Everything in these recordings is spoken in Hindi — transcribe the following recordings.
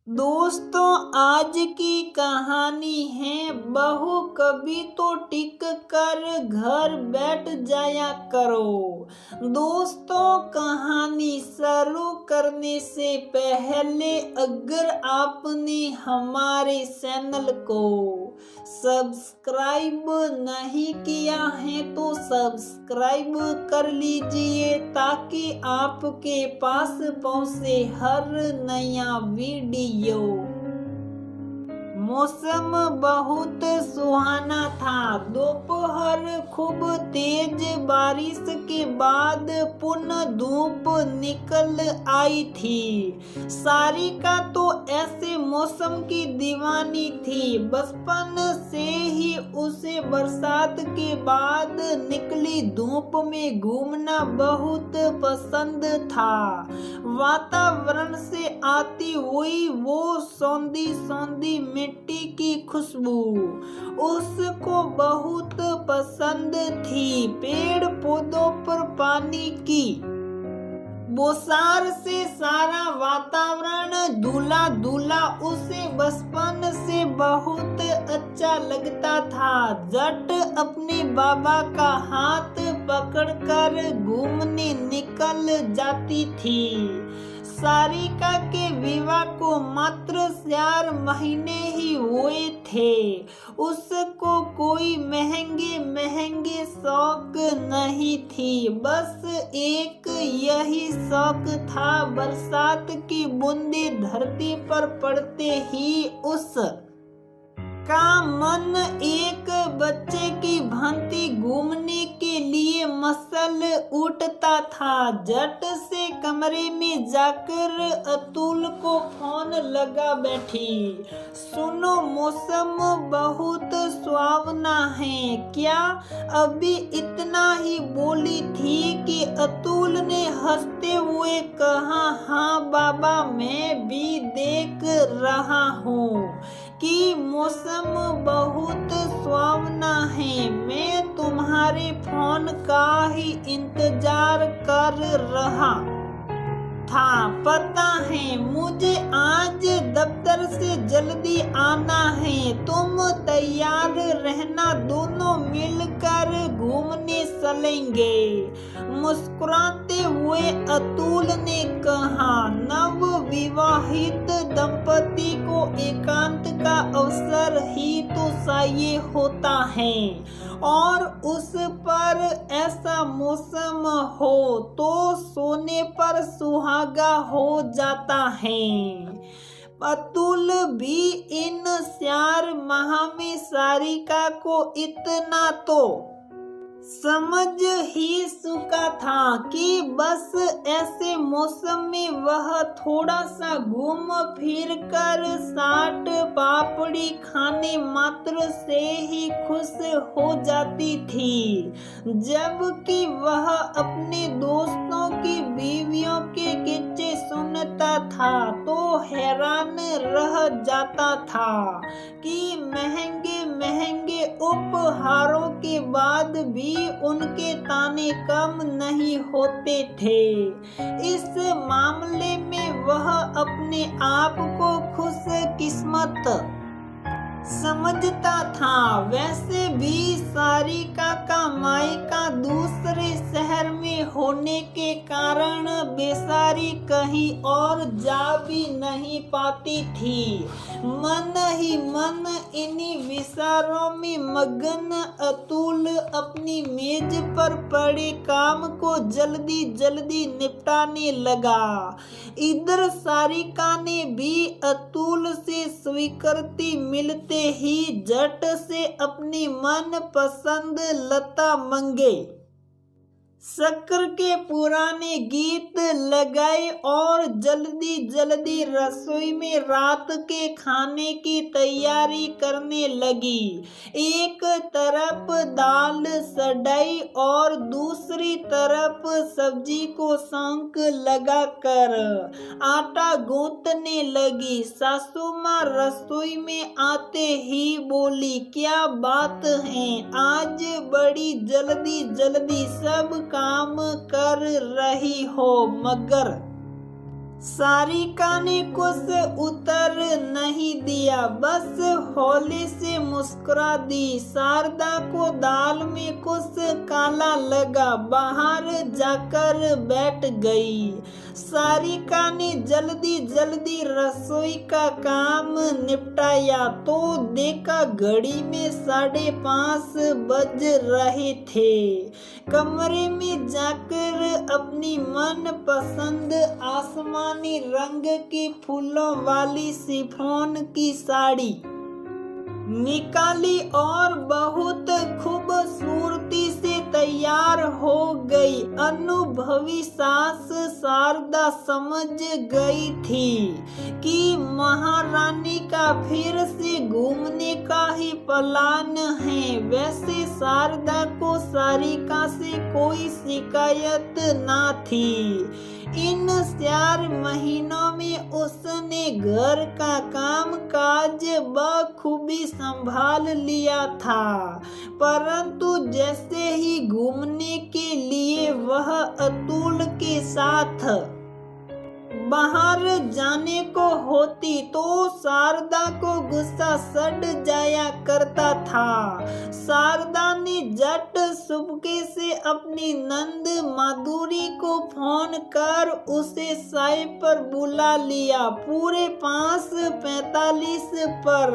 दोस्तों, आज की कहानी है बहू कभी तो टिक कर घर बैठ जाया करो। दोस्तों, कहानी शुरू करने से पहले अगर आपने हमारे चैनल को सब्सक्राइब नहीं किया है तो सब्सक्राइब कर लीजिए ताकि आपके पास पहुंचे हर नया वीडियो। मौसम बहुत सुहाना था। दोपहर खूब तेज बारिश के बाद पुनः धूप निकल आई थी। सारिका तो ऐसे मौसम की दीवानी थी। बचपन से ही उसे बरसात के बाद निकली धूप में घूमना बहुत पसंद था। वातावरण से आती हुई वो सौंधी सौंधी मिट्टी की खुशबू उसको बहुत पसंद थी। पेड़ पौधों पर पानी की बौछार से सारा वातावरण धुला धुला उसे बचपन से बहुत अच्छा लगता था। जट अपने बाबा का हाथ पकड़कर घूमने निकल जाती थी। सारिका के विवाह को मात्र 4 महीने ही हुए थे। उसको कोई महंगे महंगे शौक नहीं थी। बस एक यही शौक था, बरसात की बूंदें धरती पर पड़ते ही उस का मन एक बच्चे की भांति घूमने के लिए मसल उठता था। झट से कमरे में जाकर अतुल को फोन लगा बैठी। सुनो, मौसम बहुत सुहावना है क्या? अभी इतना ही बोली थी कि अतुल ने हंसते हुए कहा, हाँ बाबा, मैं भी देख रहा हूँ कि मौसम बहुत सुहावना है। मैं तुम्हारे फोन का ही इंतजार कर रहा था। पता है, मुझे आज दफ्तर से जल्दी आना है। तुम तैयार रहना, दोनों मिलकर घूमने चलेंगे। मुस्कुराते हुए अतुल ने कहा, नव विवाहित दंपति को एकांत का अवसर ही तो चाहिए होता है, और उस पर ऐसा मौसम हो तो सोने पर सुहागा हो जाता है। अतुल भी इन 4 माह में सारिका को इतना तो समझ ही चुका था कि बस ऐसे मौसम में वह थोड़ा सा घूम फिर कर चाट पापड़ी खाने मात्र से ही खुश हो जाती थी। जबकि वह अपने दोस्तों की बीवियों के किस्से सुनता था तो हैरान रह जाता था कि महंगे महंगे उपहारों के बाद भी उनके ताने कम नहीं होते थे। इस मामले में वह अपने आप को खुश किस्मत समझता था। वैसे भी सारिका का मायका दूसरे शहर में होने के कारण बेचारी कहीं और जा भी नहीं पाती थी। मन ही मन इन्हीं विचारों में मगन अतुल अपनी मेज पर पड़े काम को जल्दी जल्दी निपटाने लगा। इधर सारिका ने भी अतुल से स्वीकृति मिलते ही झट से अपनी मन पसंद लता मंगेशकर के पुराने गीत लगाए और जल्दी जल्दी रसोई में रात के खाने की तैयारी करने लगी। एक तरफ दाल चढ़ाई और दूसरी तरफ सब्जी को छौंक लगाकर आटा गूंथने लगी। सासू माँ रसोई में आते ही बोली, क्या बात है, आज बड़ी जल्दी जल्दी सब काम कर रही हो? मगर सारिका ने कुछ उत्तर बस हौले से मुस्कुरा दी। शारदा को दाल में कुछ काला लगा, बाहर जाकर बैठ गई। सारिका ने जल्दी जल्दी रसोई का काम निपटाया तो देखा घड़ी में 5:30 बज रहे थे। कमरे में जाकर अपनी मन पसंद आसमानी रंग की फूलों वाली शिफॉन की साड़ी निकाली और बहुत खूबसूरती से तैयार हो गई। अनुभवी सास शारदा समझ गई थी कि महारानी का फिर से घूमने का ही प्लान है। वैसे शारदा को सारिका से कोई शिकायत ना थी। इन 4 महीनों में उसने घर का काम काज बखूबी संभाल लिया था, परंतु जैसे ही घूमने के लिए वह अतुल के साथ बाहर जाने को होती तो शारदा को गुस्सा सड़ जाया करता था। शारदा ने झट सुबह से अपनी नंद माधुरी को फोन कर उसे चाय पर बुला लिया। पूरे 5:45 पर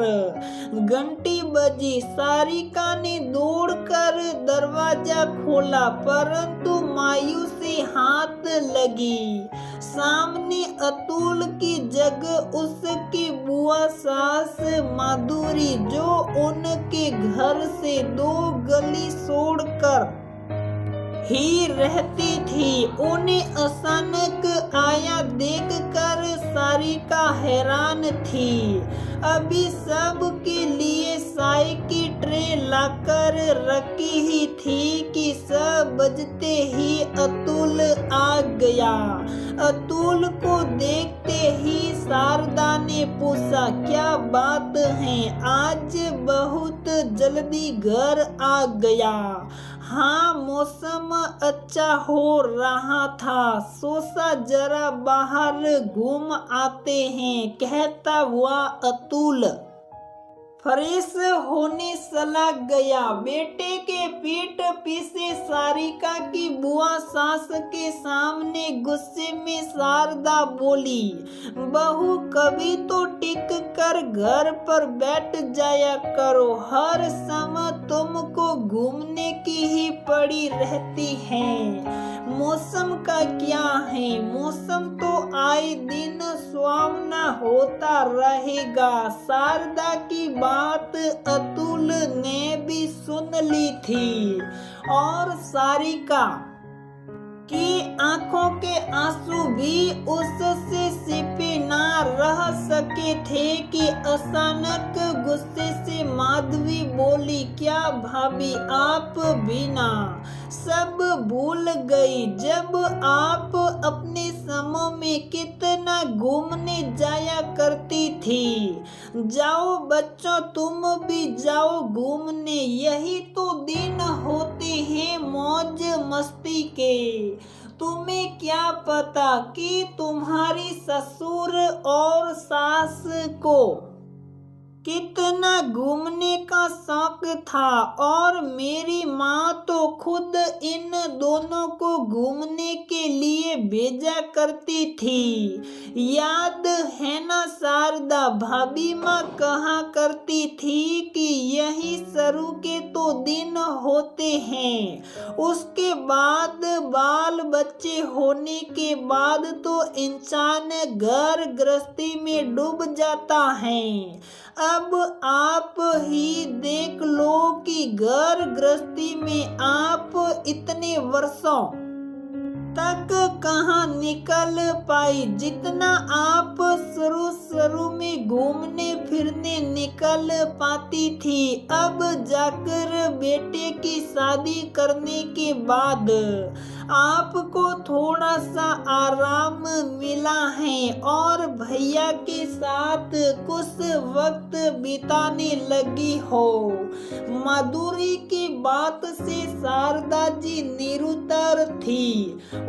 घंटी बजी। सारिका ने दौड़कर दरवाजा खोला, परंतु मायूसी हाथ लगी। सामने अतुल की जगह उसकी बुआ सास माधुरी, जो उनके घर से 2 गली छोड़कर ही रहती थी। उन्हें अचानक आया देखकर सारिका हैरान थी। अभी सब के लिए चाय की ट्रे लाकर रखी ही थी कि 6 बजते ही अतुल आ गया। अतुल को देखते ही शारदा ने पूछा, क्या बात है, आज बहुत जल्दी घर आ गया? हाँ, मौसम अच्छा हो रहा था, सोचा जरा बाहर घूम आते हैं, कहता हुआ अतुल फ्रेश होने चला गया। बेटे के पीठ पीछे सारिका की बुआ सास के सामने गुस्से में शारदा बोली, बहू कभी तो टिक कर घर पर बैठ जाया करो, हर समय तुमको घूमने की ही पड़ी रहती है। मौसम का क्या है, मौसम तो आए दिन सुहावना होता रहेगा। शारदा की बात अतुल ने भी सुन ली थी और सारिका की आंखों के आंसू भी उससे छिपे ना रह सके थे कि अचानक गुस्से से माधवी बोली, क्या भाभी आप बिना सब भूल गई? जब आप अपने समय में कितना घूमने जाया करती थी। जाओ बच्चों, तुम भी जाओ घूमने, यही तो दिन होते हैं मौज मस्ती के। तुम्हें क्या पता कि तुम्हारी ससुर और सास को कितना घूमने का शौक था, और मेरी माँ तो खुद इन दोनों को घूमने के लिए भेजा करती थी। याद है ना शारदा, भाभी माँ कहा करती थी कि यही शुरू के तो दिन होते हैं, उसके बाद बाल बच्चे होने के बाद तो इंसान घर गृहस्थी में डूब जाता है। अब आप ही देख लो कि घर गृहस्थी में आप इतने वर्षों तक कहाँ निकल पाई, जितना आप शुरू में घूमने फिरने निकल पाती थी। अब जाकर बेटे की शादी करने के बाद आपको थोड़ा सा आराम मिला है और भैया के साथ कुछ वक्त बिताने लगी हो। माधुरी की बात से शारदा जी निरुत्तर थी।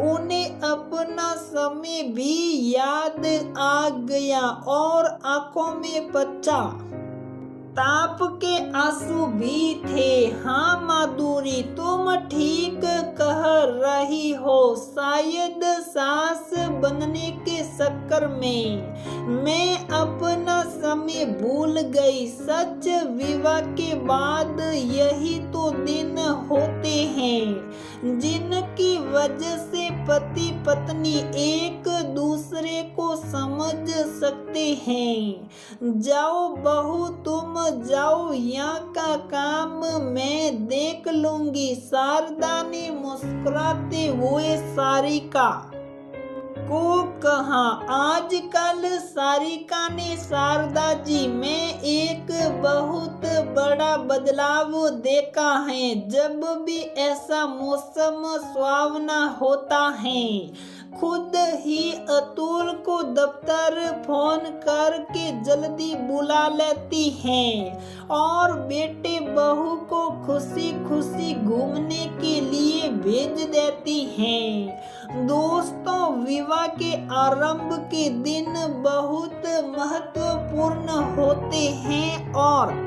उन्हें अपना समय भी याद आ गया और आंखों में बच्चा ताप के आंसू भी थे। हाँ माधुरी, तुम ठीक कह रही हो। शायद सास बनने के चक्कर में मैं अपना समय भूल गई। सच, विवाह के बाद यही तो दिन होते हैं जिनकी वजह से पति पत्नी एक दूसरे को समझ सकते हैं। जाओ बहू, तुम जाओ, यहाँ का काम मैं देख लूंगी। शारदा ने मुस्कुराते हुए सारिका को कहा। आजकल सारिका ने, शारदा जी, मैं एक बहुत बड़ा बदलाव देखा है। जब भी ऐसा मौसम सुहावना होता है, खुद ही अतुल को दफ्तर फोन करके जल्दी बुला लेती हैं और बेटे बहू को खुशी खुशी घूमने के लिए भेज देती हैं। दोस्तों, विवाह के आरंभ के दिन बहुत महत्वपूर्ण होते हैं और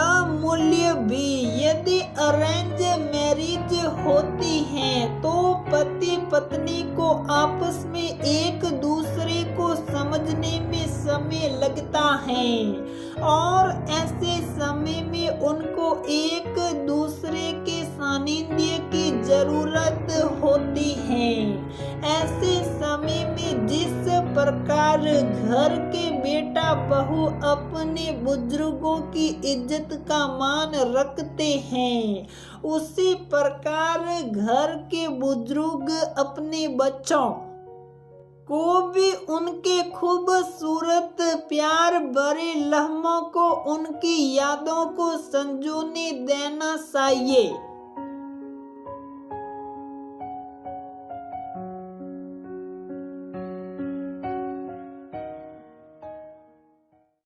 अमूल्य भी। यदि अरेंज मैरिज होती है तो पति पत्नी को आपस में एक दूसरे को समझने में समय लगता है और ऐसे समय में उनको एक दूसरे के सानिध्य की जरूरत होती है। ऐसे समय में जिस प्रकार घर के बेटा बहू अपने बुजुर्गों की इज्जत का मान रखते हैं, उसी प्रकार घर के बुजुर्ग अपने बच्चों को भी उनके खूबसूरत प्यार भरे लम्हों को, उनकी यादों को संजोने देना चाहिए।